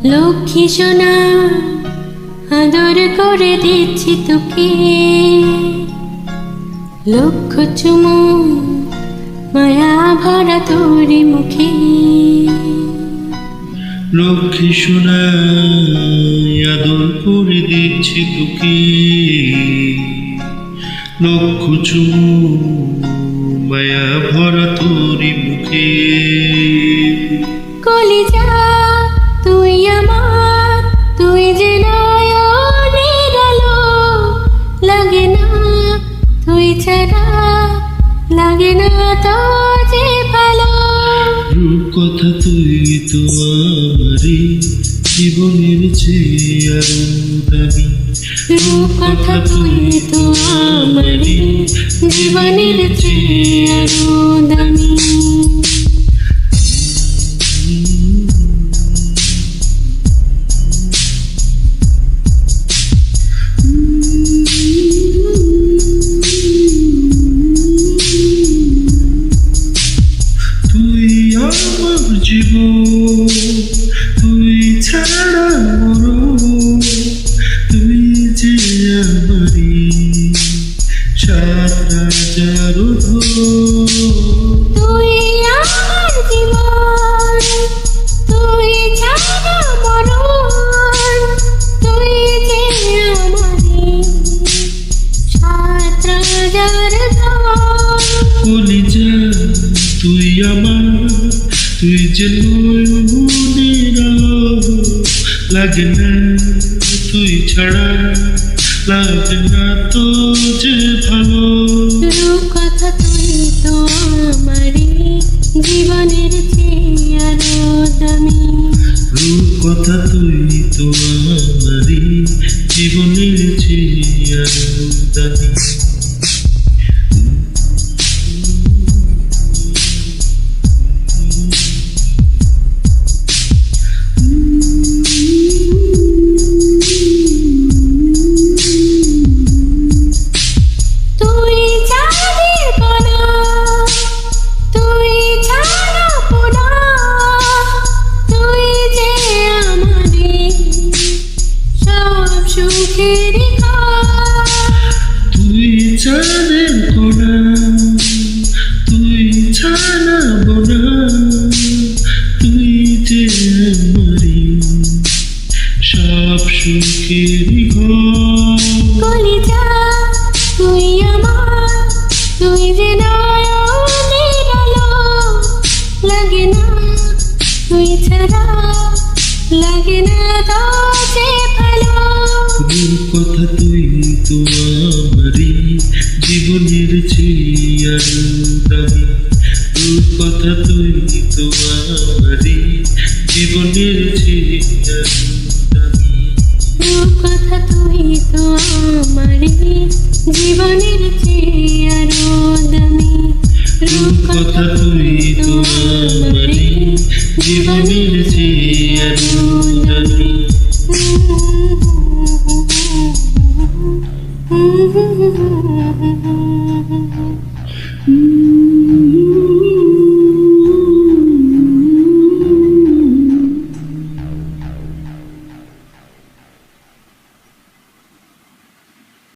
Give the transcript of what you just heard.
লক্ষ্মী সোনা আদর করে দিচ্ছি তোকে, লক্ষ চুমু মায়া ভরা তোর মুখে। লক্ষ্মী সোনা আদর করে দিচ্ছি তোকে, লক্ষ চুমু মায়া ভরা তোর মুখে। কলিজা তুই আমার, তুই যে নয়নের আলো, লাগে না তুই ছাড়া, লাগে না তো যে ভালো। রূপকথা তুই তো আমারই জীবনের চেয়ে আরো দামি, রূপকথা তুই তো আমারই জীবনের চেয়ে আরো দামি। তুই আমার জীবন, তুই ছাড়া মরণ, তুই যে আমারই সাত রাজার ধন। তুই আমার জীবন, তুই ছাড়া মরণ, তুই যে আমারই সাত রাজার ধন। কলিজা তুই আমার, তুই যে নয়নের আলো, লাগে না তুই ছাড়া, লাগে না তো যে ভালো। রূপকথা তুই তো আমারই জীবনের চেয়ে আরো দামি। রূপকথা তুই তো আমারই জীবনের চেয়ে আরো দামি। তুই চাঁদের কণা, তুই ছাড়া পোড়া, তুই যে আমারই সব সুখের ঘর। তুই চাঁদের কণা, তুই ছানা বোনা, তুই যে আমারই সব সুখের ঘর। কলিজা তুই আমার, তুই যে নয়নের আলো, লাগে না তুই ছাড়া, লাগে না তো যে ভালো। রূপকথা তুই তো আমারই জীবনের চেয়ে আরো দামি, রূপকথা তুই তো আমারই জীবনের চেয়ে আরো দামি। রূপকথা তুই তো আমারই জীবনের চেয়ে আরো দামি। রূপকথা তুই তো আমারই জীবনের চেয়ে